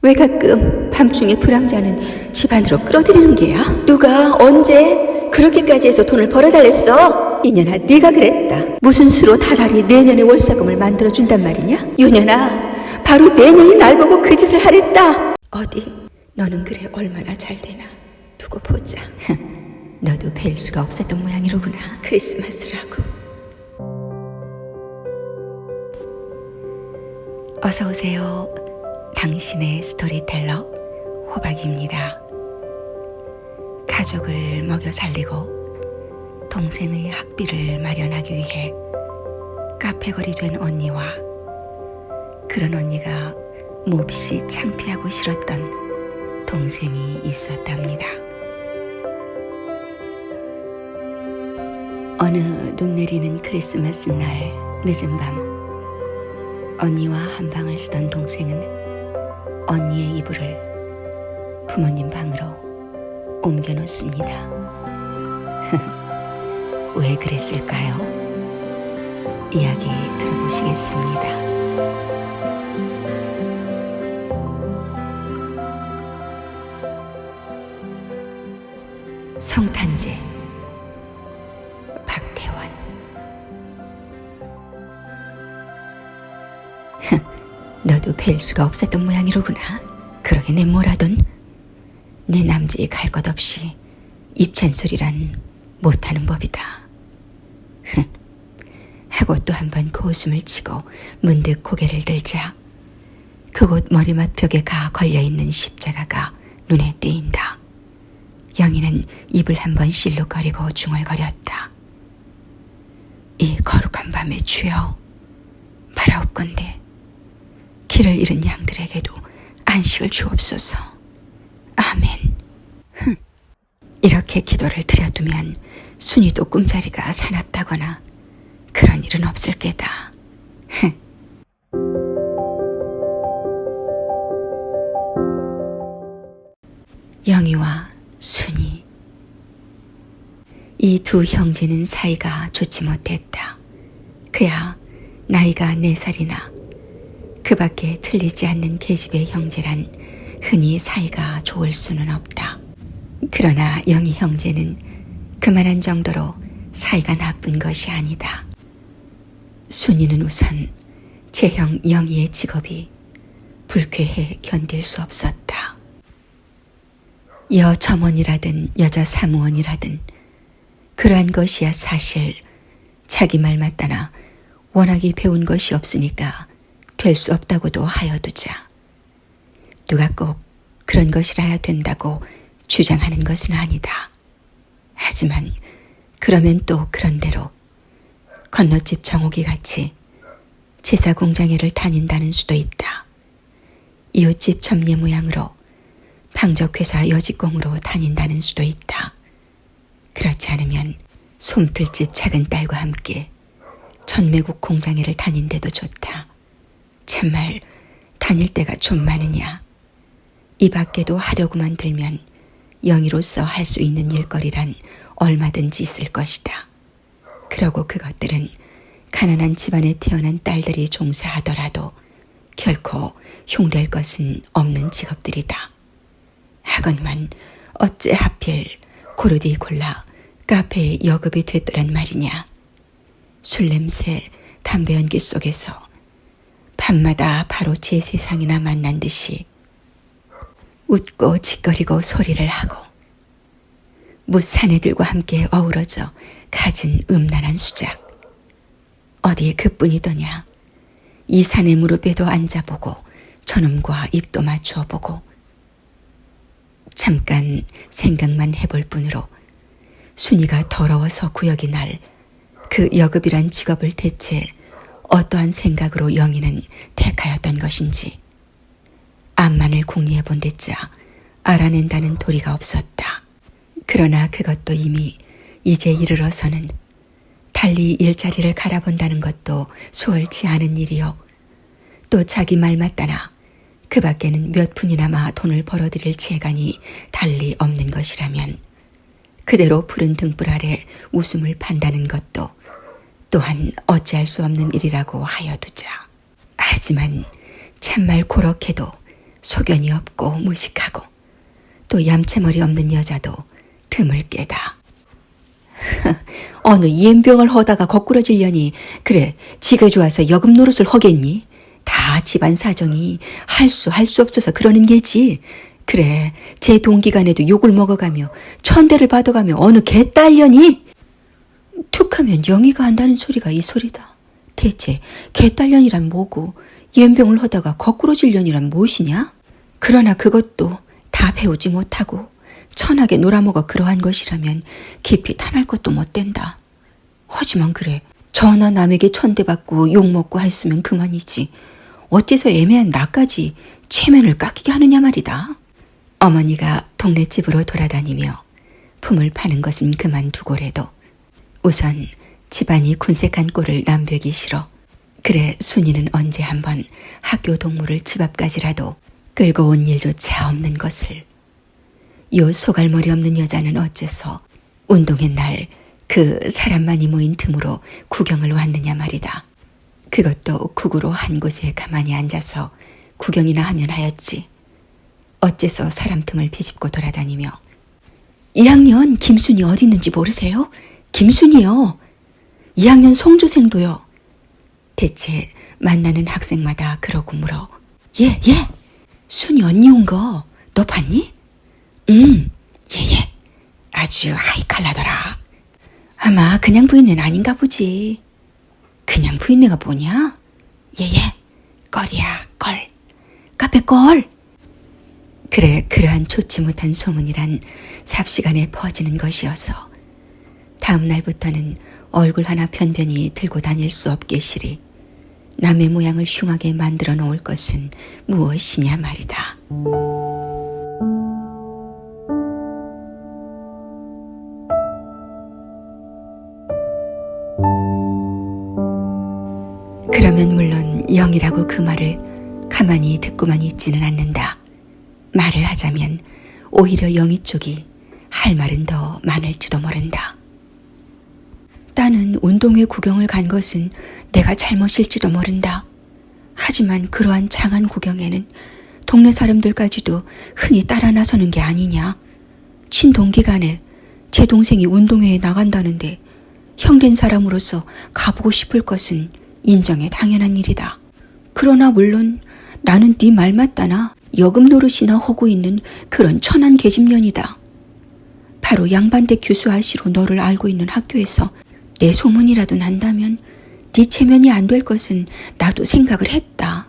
왜 가끔 밤중에 불황자는 집 안으로 끌어들이는 게야? 누가 언제 그렇게까지 해서 돈을 벌어달랬어? 이년아, 네가 그랬다. 무슨 수로 다달이 내년에 월세금을 만들어준단 말이냐? 유년아, 바로 내년이 날 보고 그 짓을 하랬다. 어디? 너는 그래 얼마나 잘 되나? 두고 보자. 너도 뵐 수가 없었던 모양이로구나. 크리스마스라고. 어서 오세요. 당신의 스토리텔러 호박입니다. 가족을 먹여 살리고 동생의 학비를 마련하기 위해 카페거리 된 언니와 그런 언니가 몹시 창피하고 싫었던 동생이 있었답니다. 어느 눈 내리는 크리스마스 날 늦은 밤, 언니와 한방을 쓰던 동생은 언니의 이불을 부모님 방으로 옮겨놓습니다. 왜 그랬을까요? 이야기 들어보시겠습니다. 성탄제. 박태원. 너도 뵐 수가 없었던 모양이로구나. 그러게 내 뭐라던 내 남자에 갈 것 없이 입찬소리란 못하는 법이다. 하고 또 한 번 고웃음을 치고 문득 고개를 들자 그곳 머리맡벽에가 걸려있는 십자가가 눈에 띄인다. 영희는 입을 한 번 실룩거리고 중얼거렸다. 이 거룩한 밤에 주여, 바라옵건대 길을 잃은 양들에게도 안식을 주옵소서. 아멘. 이렇게 기도를 드려두면 순이도 꿈자리가 사납다거나 그런 일은 없을 게다. 영희와 순이. 이 두 형제는 사이가 좋지 못했다. 그야 나이가 4살이나 그 밖에 틀리지 않는 계집의 형제란 흔히 사이가 좋을 수는 없다. 그러나 영희 형제는 그만한 정도로 사이가 나쁜 것이 아니다. 순이는 우선 제형 영희의 직업이 불쾌해 견딜 수 없었다. 여점원이라든 여자 사무원이라든 그러한 것이야 사실 자기 말 맞다나 워낙에 배운 것이 없으니까 될 수 없다고도 하여두자. 누가 꼭 그런 것이라야 된다고 주장하는 것은 아니다. 하지만 그러면 또 그런대로 건너집 정옥이 같이 제사 공장회를 다닌다는 수도 있다. 이웃집 점례 모양으로 방적회사 여직공으로 다닌다는 수도 있다. 그렇지 않으면 솜틀집 작은 딸과 함께 전매국 공장회를 다닌데도 좋다. 참말 다닐 때가 좀 많으냐. 이 밖에도 하려고만 들면 영희로서 할 수 있는 일거리란 얼마든지 있을 것이다. 그러고 그것들은 가난한 집안에 태어난 딸들이 종사하더라도 결코 흉될 것은 없는 직업들이다. 하건만 어째 하필 고르디 골라 카페에 여급이 됐더란 말이냐. 술냄새, 담배 연기 속에서 밤마다 바로 제 세상이나 만난 듯이 웃고 짓거리고 소리를 하고 뭇 사내들과 함께 어우러져 갖은 음란한 수작. 어디에 그뿐이더냐. 이 사내 무릎에도 앉아보고 저놈과 입도 맞추어보고 잠깐 생각만 해볼 뿐으로 순이가 더러워서 구역이 날 그 여급이란 직업을 대체 어떠한 생각으로 영희는 택하였던 것인지 앞만을 궁리해 본 데자 알아낸다는 도리가 없었다. 그러나 그것도 이미 이제 이르러서는 달리 일자리를 갈아본다는 것도 수월치 않은 일이요. 또 자기 말 맞다나 그 밖에는 몇 푼이나마 돈을 벌어들일 재간이 달리 없는 것이라면 그대로 푸른 등불 아래 웃음을 판다는 것도 또한 어찌할 수 없는 일이라고 하여두자. 하지만 참말 고렇게도 소견이 없고 무식하고 또 얌체머리 없는 여자도 드물게다. 어느 이엠병을 허다가 거꾸러지려니 그래 지가 좋아서 여금 노릇을 허겠니? 다 집안 사정이 할 수 없어서 그러는 게지. 그래 제 동기간에도 욕을 먹어가며 천대를 받아가며 어느 개딸년이 툭하면 영희가 한다는 소리가 이 소리다. 대체 개딸년이란 뭐고 이엠병을 허다가 거꾸러지려니란 무엇이냐? 그러나 그것도 다 배우지 못하고 천하게 놀아먹어 그러한 것이라면 깊이 탄할 것도 못 된다. 하지만 그래 저나 남에게 천대받고 욕먹고 했으면 그만이지 어째서 애매한 나까지 체면을 깎이게 하느냐 말이다. 어머니가 동네 집으로 돌아다니며 품을 파는 것은 그만두고래도 우선 집안이 군색한 꼴을 남배기 싫어. 그래 순이는 언제 한번 학교 동무를 집 앞까지라도 끌고 온 일조차 없는 것을. 요 소갈머리 없는 여자는 어째서 운동의 날 그 사람 많이 모인 틈으로 구경을 왔느냐 말이다. 그것도 국으로 한 곳에 가만히 앉아서 구경이나 하면 하였지. 어째서 사람 틈을 비집고 돌아다니며 2학년 김순이 어디 있는지 모르세요? 김순이요. 2학년 송조생도요. 대체 만나는 학생마다 그러고 물어. 예. 순이 언니 온 거 너 봤니? 예. 아주 하이칼라더라. 아마 그냥 부인네는 아닌가 보지. 그냥 부인네가 뭐냐? 예. 껄이야, 껄. 카페 껄. 그래, 그러한 좋지 못한 소문이란 삽시간에 퍼지는 것이어서 다음 날부터는 얼굴 하나 편변히 들고 다닐 수 없게 시리 남의 모양을 흉하게 만들어 놓을 것은 무엇이냐 말이다. 그러면 물론 영이라고 그 말을 가만히 듣고만 있지는 않는다. 말을 하자면 오히려 영희 쪽이 할 말은 더 많을지도 모른다. 따는 운동회 구경을 간 것은 내가 잘못일지도 모른다. 하지만 그러한 장한 구경에는 동네 사람들까지도 흔히 따라 나서는 게 아니냐. 친동기간에 제 동생이 운동회에 나간다는데 형된 사람으로서 가보고 싶을 것은 인정에 당연한 일이다. 그러나 물론 나는 네 말 맞다나 여금 노릇이나 하고 있는 그런 천한 계집년이다. 바로 양반대 교수 아씨로 너를 알고 있는 학교에서 내 소문이라도 난다면 네 체면이 안 될 것은 나도 생각을 했다.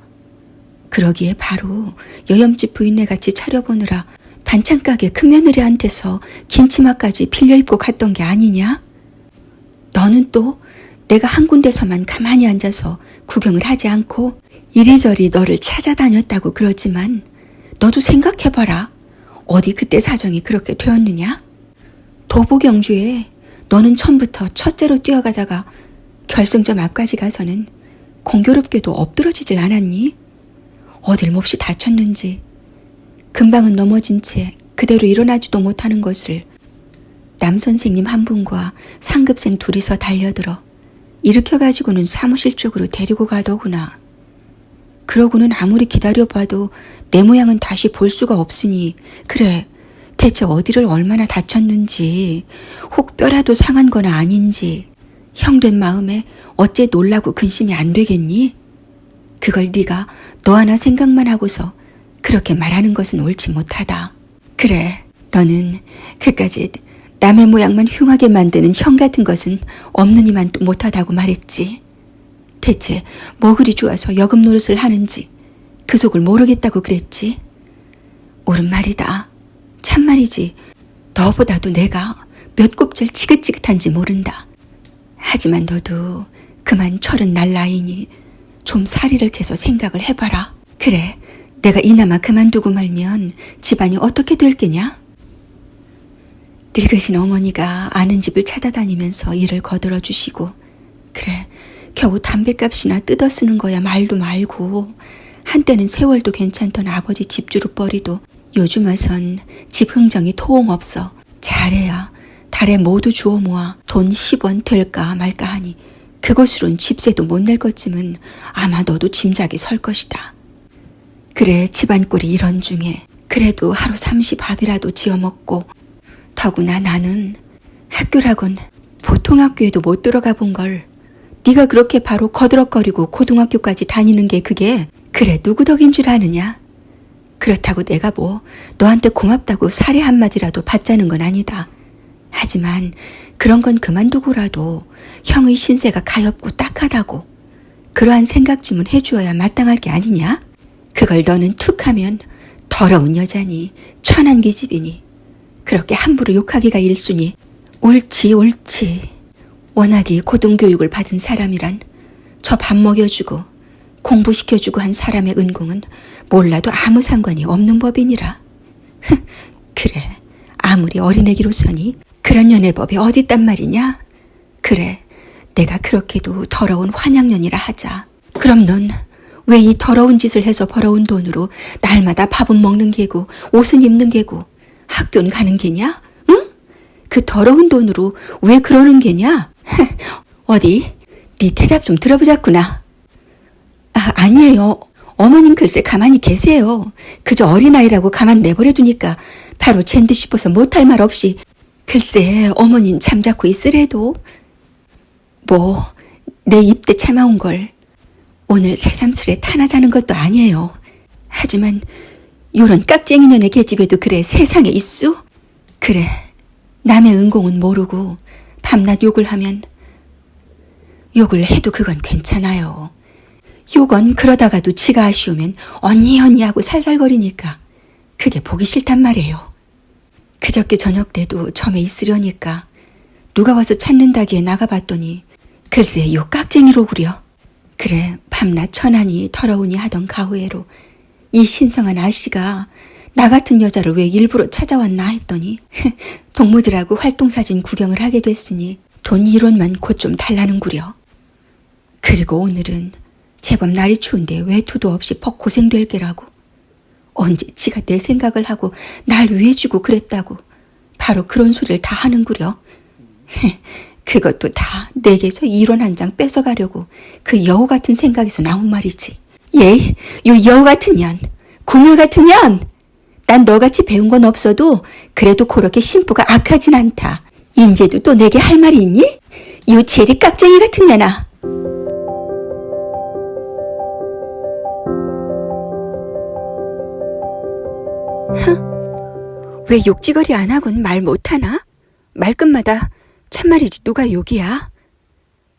그러기에 바로 여염집 부인네 같이 차려보느라 반찬가게 큰며느리한테서 긴 치마까지 빌려 입고 갔던 게 아니냐? 너는 또 내가 한 군데서만 가만히 앉아서 구경을 하지 않고 이리저리 너를 찾아다녔다고 그러지만 너도 생각해봐라. 어디 그때 사정이 그렇게 되었느냐? 도보경주에 너는 처음부터 첫째로 뛰어가다가 결승점 앞까지 가서는 공교롭게도 엎드러지질 않았니? 어딜 몹시 다쳤는지 금방은 넘어진 채 그대로 일어나지도 못하는 것을 남선생님 한 분과 상급생 둘이서 달려들어 일으켜가지고는 사무실 쪽으로 데리고 가더구나. 그러고는 아무리 기다려봐도 내 모양은 다시 볼 수가 없으니 그래 대체 어디를 얼마나 다쳤는지 혹 뼈라도 상한 거나 아닌지 형된 마음에 어째 놀라고 근심이 안 되겠니? 그걸 네가 너 하나 생각만 하고서 그렇게 말하는 것은 옳지 못하다. 그래 너는 그까짓 남의 모양만 흉하게 만드는 형 같은 것은 없느니만도 못하다고 말했지. 대체 뭐 그리 좋아서 여금 노릇을 하는지 그 속을 모르겠다고 그랬지. 옳은 말이다. 참말이지. 너보다도 내가 몇 곱절 지긋지긋한지 모른다. 하지만 너도 그만 30 날 나이니 좀 사리를 캐서 생각을 해봐라. 그래 내가 이나마 그만두고 말면 집안이 어떻게 될 게냐? 늙으신 어머니가 아는 집을 찾아다니면서 일을 거들어 주시고 그래 겨우 담뱃값이나 뜯어 쓰는 거야 말도 말고 한때는 세월도 괜찮던 아버지 집주룩벌이도 요즘 와선 집 흥정이 토옹없어. 잘해야 달에 모두 주워 모아 돈 10원 될까 말까 하니 그것으론 집세도 못 낼 것쯤은 아마 너도 짐작이 설 것이다. 그래 집안 꼴이 이런 중에 그래도 하루 삼시 밥이라도 지어 먹고 더구나 나는 학교라곤 보통 학교에도 못 들어가 본 걸 네가 그렇게 바로 거드럭거리고 고등학교까지 다니는 게 그게 그래 누구 덕인 줄 아느냐? 그렇다고 내가 뭐 너한테 고맙다고 사례 한마디라도 받자는 건 아니다. 하지만 그런 건 그만두고라도 형의 신세가 가엾고 딱하다고 그러한 생각쯤은 해주어야 마땅할 게 아니냐? 그걸 너는 툭 하면 더러운 여자니 천한 기집이니 그렇게 함부로 욕하기가 일쑤니 옳지 옳지. 워낙이 고등교육을 받은 사람이란 저 밥 먹여주고 공부시켜주고 한 사람의 은공은 몰라도 아무 상관이 없는 법이니라. 그래 아무리 어린애기로서니 그런 연애법이 어딨단 말이냐? 그래 내가 그렇게도 더러운 환양년이라 하자. 그럼 넌 왜 이 더러운 짓을 해서 벌어온 돈으로 날마다 밥은 먹는 게고 옷은 입는 게고 학교는 가는 게냐? 응? 그 더러운 돈으로 왜 그러는 게냐? 어디? 네 대답 좀 들어보자꾸나. 아니에요. 어머님 글쎄 가만히 계세요. 그저 어린아이라고 가만 내버려 두니까 바로 쟨 듯 싶어서 못할 말 없이 글쎄 어머님 잠자코 있으래도 뭐 내 입대 참아온 걸 오늘 새삼스레 탄하자는 것도 아니에요. 하지만 요런 깍쟁이년의 계집애도 그래 세상에 있수? 그래 남의 은공은 모르고 밤낮 욕을 하면 욕을 해도 그건 괜찮아요. 욕은 그러다가도 지가 아쉬우면 언니 하고 살살거리니까 그게 보기 싫단 말이에요. 그저께 저녁 때도 점에 있으려니까 누가 와서 찾는다기에 나가봤더니 글쎄 요 깍쟁이로구려. 그래 밤낮 천하니 더러우니 하던 가후에로 이 신성한 아씨가 나 같은 여자를 왜 일부러 찾아왔나 했더니 동무들하고 활동사진 구경을 하게 됐으니 돈 1원만 곧 좀 달라는구려. 그리고 오늘은 제법 날이 추운데 외투도 없이 퍽 고생될 게라고 언제 지가 내 생각을 하고 날 위해주고 그랬다고 바로 그런 소리를 다 하는구려. 그것도 다 내게서 1원 한 장 뺏어가려고 그 여우 같은 생각에서 나온 말이지. 예, 요 여우 같은 년, 구물 같은 년. 난 너같이 배운 건 없어도 그래도 그렇게 심부가 악하진 않다. 인제도 또 내게 할 말이 있니? 요 제리 깍쟁이 같은 년아. 왜 욕지거리 안 하곤 말 못하나? 말끝마다 참말이지 누가 욕이야?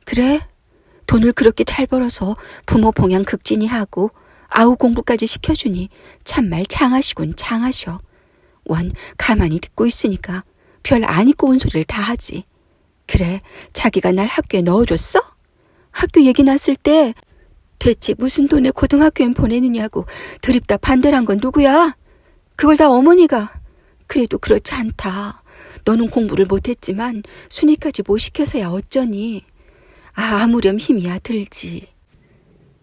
그래 돈을 그렇게 잘 벌어서 부모 봉양 극진히 하고 아우 공부까지 시켜주니 참말 장하시군 장하셔. 원 가만히 듣고 있으니까 별 안 입고 온 소리를 다 하지. 그래 자기가 날 학교에 넣어줬어? 학교 얘기 났을 때 대체 무슨 돈에 고등학교엔 보내느냐고 드립다 반대를 한 건 누구야? 그걸 다 어머니가. 그래도 그렇지 않다. 너는 공부를 못했지만 순위까지 못 시켜서야 어쩌니. 아무렴 힘이야 들지.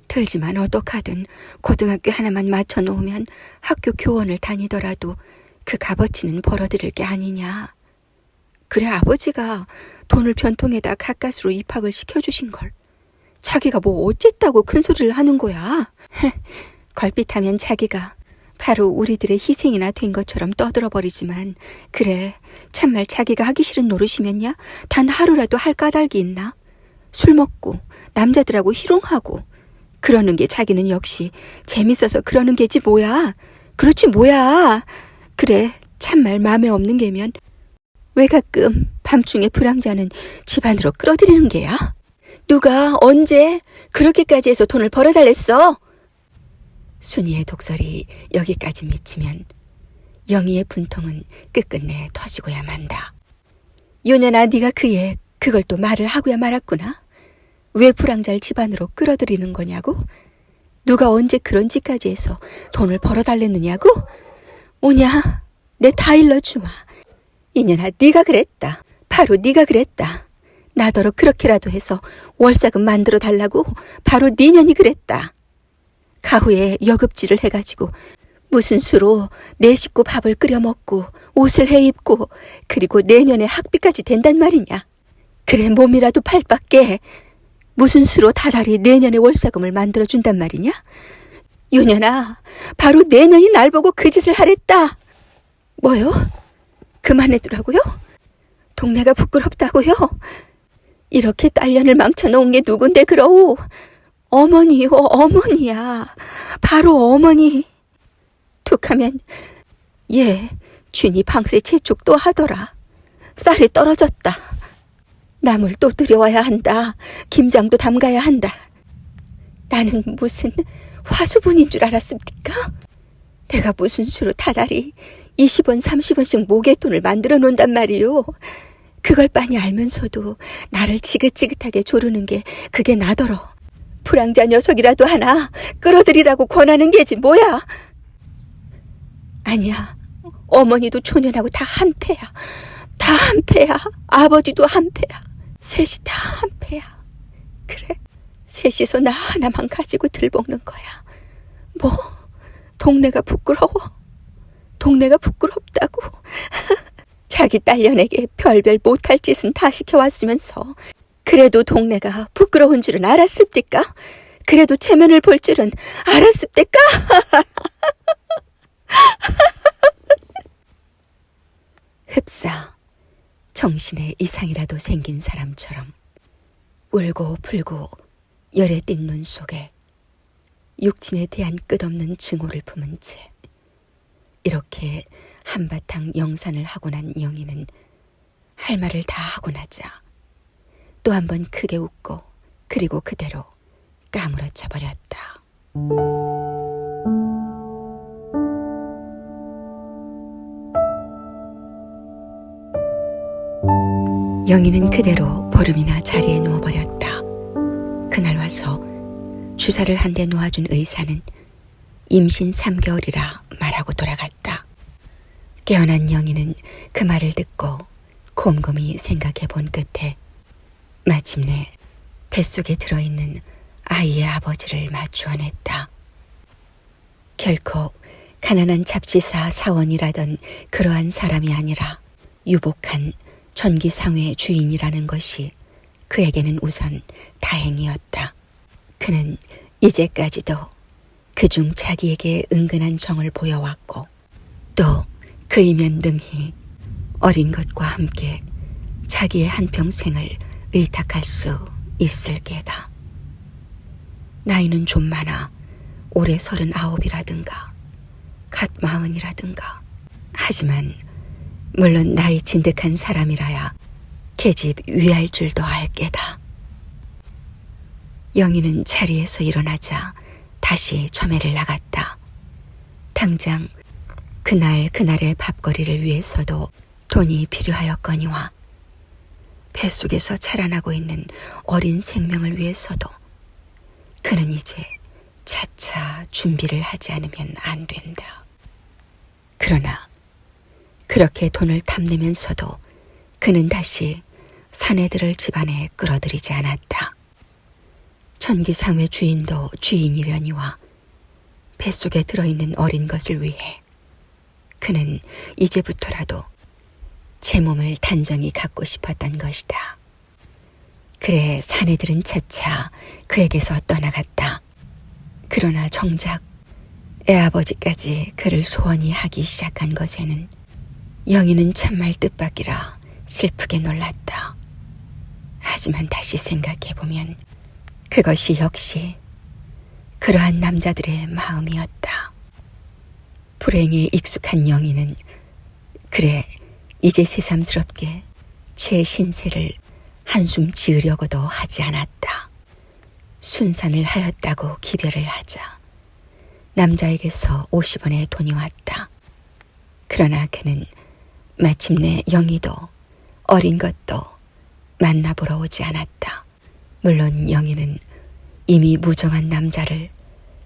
들지만 어떡하든 고등학교 하나만 맞춰놓으면 학교 교원을 다니더라도 그 값어치는 벌어들일 게 아니냐. 그래 아버지가 돈을 변통에다 가까스로 입학을 시켜주신 걸 자기가 뭐 어쨌다고 큰 소리를 하는 거야. 걸핏하면 자기가 바로 우리들의 희생이나 된 것처럼 떠들어버리지만 그래 참말 자기가 하기 싫은 노릇이면야 단 하루라도 할 까닭이 있나? 술 먹고 남자들하고 희롱하고 그러는 게 자기는 역시 재밌어서 그러는 게지 뭐야. 그렇지 뭐야. 그래 참말 마음에 없는 게면 왜 가끔 밤중에 불황자는 집 안으로 끌어들이는 게야? 누가 언제 그렇게까지 해서 돈을 벌어달랬어? 순이의 독설이 여기까지 미치면 영희의 분통은 끝끝내 터지고야 만다. 요년아 네가 그에 그걸 또 말을 하고야 말았구나. 왜 불황자를 집안으로 끌어들이는 거냐고? 누가 언제 그런 짓까지 해서 돈을 벌어달랬느냐고? 오냐 내 다 일러주마. 이년아 네가 그랬다. 바로 네가 그랬다. 나더러 그렇게라도 해서 월사금 만들어 달라고 바로 네 년이 그랬다. 가후에 여급질을 해가지고 무슨 수로 내 식구 밥을 끓여 먹고 옷을 해 입고 그리고 내년에 학비까지 된단 말이냐. 그래 몸이라도 팔밖에 무슨 수로 다달이 내년에 월사금을 만들어준단 말이냐. 윤현아, 바로 내년이 날 보고 그 짓을 하랬다. 뭐요? 그만해두라고요? 동네가 부끄럽다고요? 이렇게 딸년을 망쳐놓은 게 누군데 그러오? 어머니요, 어머니야. 바로 어머니. 툭하면 준이 방세 재촉 또 하더라. 쌀이 떨어졌다. 나물 또 들여와야 한다. 김장도 담가야 한다. 나는 무슨 화수분인 줄 알았습니까? 내가 무슨 수로 다달이 20원, 30원씩 모갯돈을 만들어 놓는단 말이요. 그걸 빤히 알면서도 나를 지긋지긋하게 조르는 게 그게 나더러. 불황자 녀석이라도 하나 끌어들이라고 권하는 게지 뭐야. 아니야. 어머니도 초년하고 다 한패야. 다 한패야. 아버지도 한패야. 셋이 다 한패야. 그래, 셋이서 나 하나만 가지고 들볶는 거야. 뭐? 동네가 부끄러워? 동네가 부끄럽다고? 자기 딸년에게 별별 못할 짓은 다 시켜왔으면서 그래도 동네가 부끄러운 줄은 알았습니까? 그래도 체면을 볼 줄은 알았습니까? 흡사, 정신에 이상이라도 생긴 사람처럼 울고 불고 열에 띈 눈 속에 육친에 대한 끝없는 증오를 품은 채 이렇게 한바탕 영산을 하고 난 영희는 할 말을 다 하고 나자 또 한 번 크게 웃고 그리고 그대로 까무러쳐 버렸다. 영희는 그대로 보름이나 자리에 누워버렸다. 그날 와서 주사를 한 대 놓아준 의사는 임신 3개월이라 말하고 돌아갔다. 깨어난 영희는 그 말을 듣고 곰곰이 생각해 본 끝에 마침내 뱃속에 들어있는 아이의 아버지를 마주어냈다. 결코 가난한 잡지사 사원이라던 그러한 사람이 아니라 유복한 전기상회 주인이라는 것이 그에게는 우선 다행이었다. 그는 이제까지도 그중 자기에게 은근한 정을 보여왔고 또 그이면 능히 어린 것과 함께 자기의 한평생을 의탁할 수 있을 게다. 나이는 좀 많아 올해 39이라든가 갓 40이라든가 하지만 물론 나이 진득한 사람이라야 계집 위할 줄도 알 게다. 영희는 자리에서 일어나자 다시 점회를 나갔다. 당장 그날의 밥거리를 위해서도 돈이 필요하였거니와 뱃속에서 자라나고 있는 어린 생명을 위해서도 그는 이제 차차 준비를 하지 않으면 안 된다. 그러나 그렇게 돈을 탐내면서도 그는 다시 사내들을 집안에 끌어들이지 않았다. 전기상회 주인도 주인이려니와 뱃속에 들어있는 어린 것을 위해 그는 이제부터라도 제 몸을 단정히 갖고 싶었던 것이다. 그래 사내들은 차차 그에게서 떠나갔다. 그러나 정작 애아버지까지 그를 소원히 하기 시작한 것에는 영희는 참말 뜻밖이라 슬프게 놀랐다. 하지만 다시 생각해보면 그것이 역시 그러한 남자들의 마음이었다. 불행에 익숙한 영희는 그래 이제 새삼스럽게 제 신세를 한숨 지으려고도 하지 않았다. 순산을 하였다고 기별을 하자 남자에게서 50원의 돈이 왔다. 그러나 그는 마침내 영희도 어린 것도 만나보러 오지 않았다. 물론 영희는 이미 무정한 남자를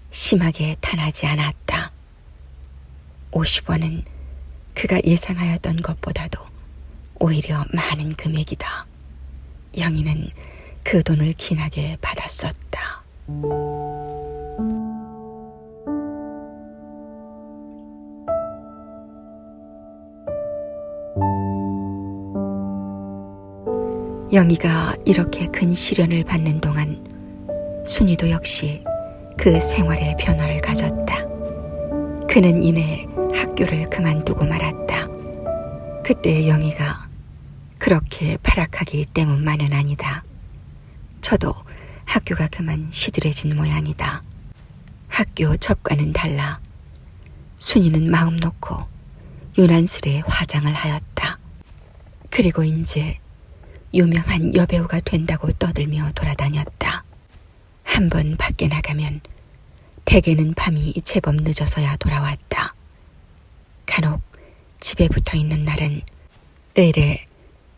심하게 탄하지 않았다. 50원은 그가 예상하였던 것보다도 오히려 많은 금액이다. 영희는 그 돈을 긴하게 받았었다. 영희가 이렇게 큰 시련을 받는 동안 순이도 역시 그 생활에 변화를 가졌다. 그는 이내 학교를 그만두고 말았다. 그때 영희가 그렇게 발악하기 때문만은 아니다. 저도 학교가 그만 시들해진 모양이다. 학교 접과는 달라 순이는 마음 놓고 요란스레 화장을 하였다. 그리고 이제 유명한 여배우가 된다고 떠들며 돌아다녔다. 한번 밖에 나가면 대개는 밤이 제법 늦어서야 돌아왔다. 간혹 집에 붙어 있는 날은 의례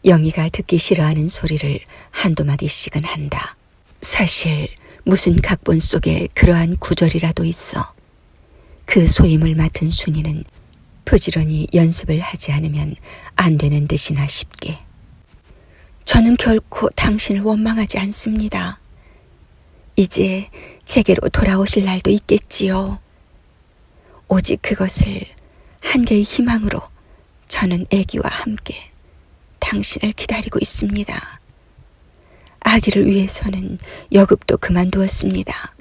영희가 듣기 싫어하는 소리를 한두 마디씩은 한다. 사실 무슨 각본 속에 그러한 구절이라도 있어 그 소임을 맡은 순이는 부지런히 연습을 하지 않으면 안 되는 듯이나 싶게. 저는 결코 당신을 원망하지 않습니다. 이제 제게로 돌아오실 날도 있겠지요. 오직 그것을 한 개의 희망으로 저는 아기와 함께 당신을 기다리고 있습니다. 아기를 위해서는 여급도 그만두었습니다.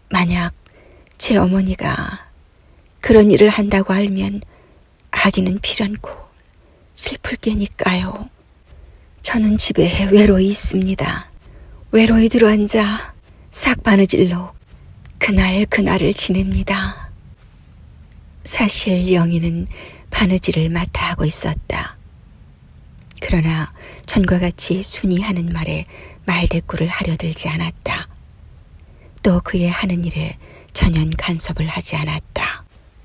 만약 제 어머니가 그런 일을 한다고 알면 아기는 피련고 슬플 게니까요. 저는 집에 외로이 있습니다. 외로이 들어앉아 삭바느질로 그날을 지냅니다. 사실 영희는 바느질을 맡아 하고 있었다. 그러나 전과 같이 순이 하는 말에 말대꾸를 하려 들지 않았다. 또 그의 하는 일에 전혀 간섭을 하지 않았다.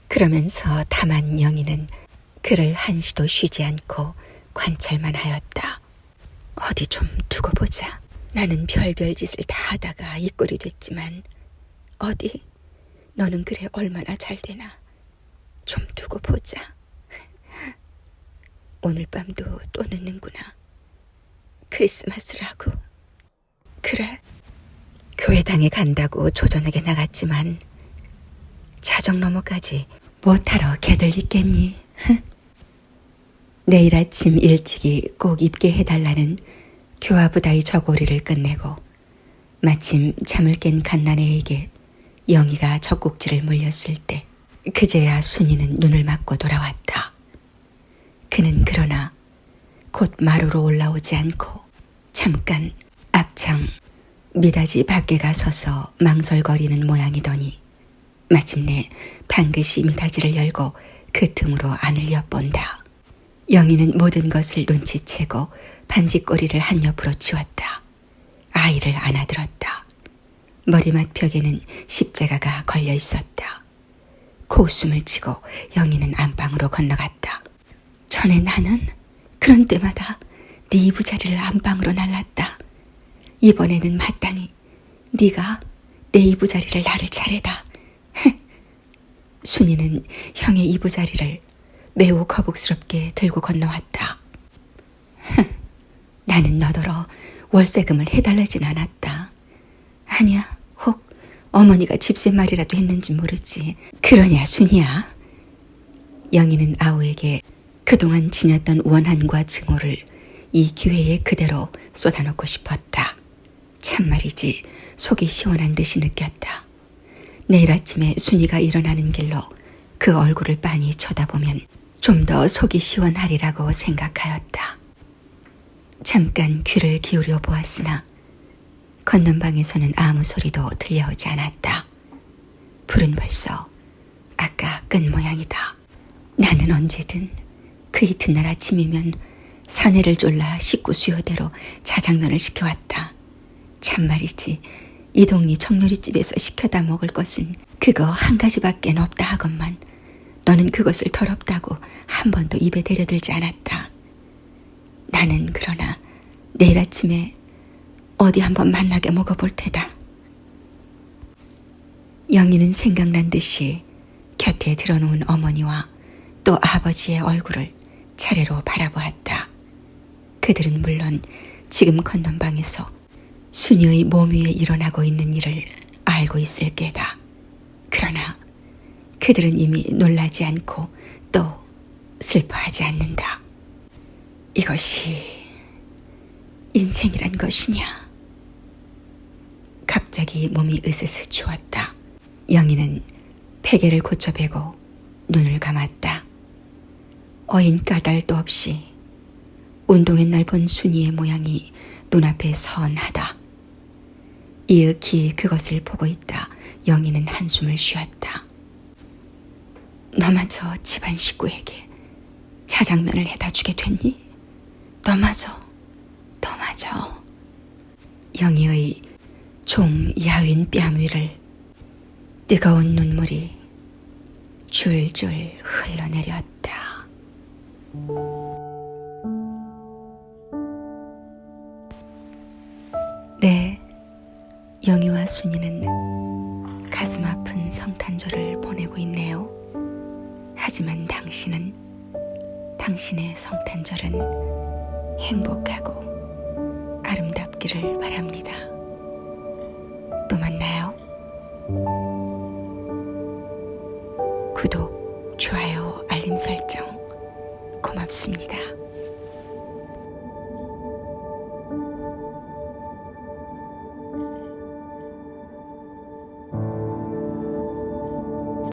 그러면서 다만 영희는 그를 한시도 쉬지 않고 관찰만 하였다. 어디 좀 두고 보자. 나는 별별 짓을 다 하다가 이 꼴이 됐지만 어디 너는 그래 얼마나 잘 되나. 좀 두고 보자. 오늘 밤도 또 늦는구나. 크리스마스라고. 그래, 교회당에 간다고 조전하게 나갔지만 자정 넘어까지 못하러 걔들 있겠니? 내일 아침 일찍이 꼭 입게 해달라는 교화부다의 저고리를 끝내고 마침 잠을 깬 갓난애에게 영희가 젖꼭지를 물렸을 때 그제야 순이는 눈을 맞고 돌아왔다. 그는 그러나 곧 마루로 올라오지 않고 잠깐 앞창 미닫이 밖에 가서서 망설거리는 모양이더니 마침내 방긋이 미닫이를 열고 그 틈으로 안을 엿본다. 영희는 모든 것을 눈치채고 반지꼬리를 한 옆으로 치웠다. 아이를 안아들었다. 머리맡벽에는 십자가가 걸려 있었다. 고웃음을 치고 영희는 안방으로 건너갔다. 전에 나는 그런 때마다 네 이부자리를 안방으로 날랐다. 이번에는 마땅히 네가 내 이부자리를 나를 차례다. 순이는 형의 이부자리를 매우 거북스럽게 들고 건너왔다. 나는 너더러 월세금을 해달라진 않았다. 아니야, 혹 어머니가 집세 말이라도 했는지 모르지. 그러냐 순이야. 영희는 아우에게 그동안 지녔던 원한과 증오를 이 기회에 그대로 쏟아놓고 싶었다. 참말이지 속이 시원한 듯이 느꼈다. 내일 아침에 순이가 일어나는 길로 그 얼굴을 빤히 쳐다보면 좀 더 속이 시원하리라고 생각하였다. 잠깐 귀를 기울여 보았으나 건넌방에서는 아무 소리도 들려오지 않았다. 불은 벌써 아까 끈 모양이다. 나는 언제든 그 이튿날 아침이면 사내를 졸라 식구 수요대로 자장면을 시켜왔다. 참말이지 이 동네 청요리집에서 시켜다 먹을 것은 그거 한 가지밖에 없다 하건만 너는 그것을 더럽다고 한 번도 입에 대려들지 않았다. 나는 그러나 내일 아침에 어디 한번 만나게 먹어볼 테다. 영희는 생각난 듯이 곁에 들어놓은 어머니와 또 아버지의 얼굴을 차례로 바라보았다. 그들은 물론 지금 건넌방에서 순이의 몸 위에 일어나고 있는 일을 알고 있을 게다. 그러나 그들은 이미 놀라지 않고 또 슬퍼하지 않는다. 이것이 인생이란 것이냐? 갑자기 갑자기 몸이 으스스 추웠다. 영희는 베개를 고쳐베고 눈을 감았다. 어인 까닭도 없이 운동의 날 본 순이의 모양이 눈앞에 선하다. 이윽히 그것을 보고 있다 영희는 한숨을 쉬었다. 너마저 집안 식구에게 자장면을 해다 주게 됐니? 너마저. 영희의 좀 야윈 뺨 위를 뜨거운 눈물이 줄줄 흘러내렸다. 네, 영희와 순이는 가슴 아픈 성탄절을 보내고 있네요. 하지만 당신은, 당신의 성탄절은 행복하고 아름답기를 바랍니다. 또 만나요. 구독, 좋아요, 알림 설정 고맙습니다.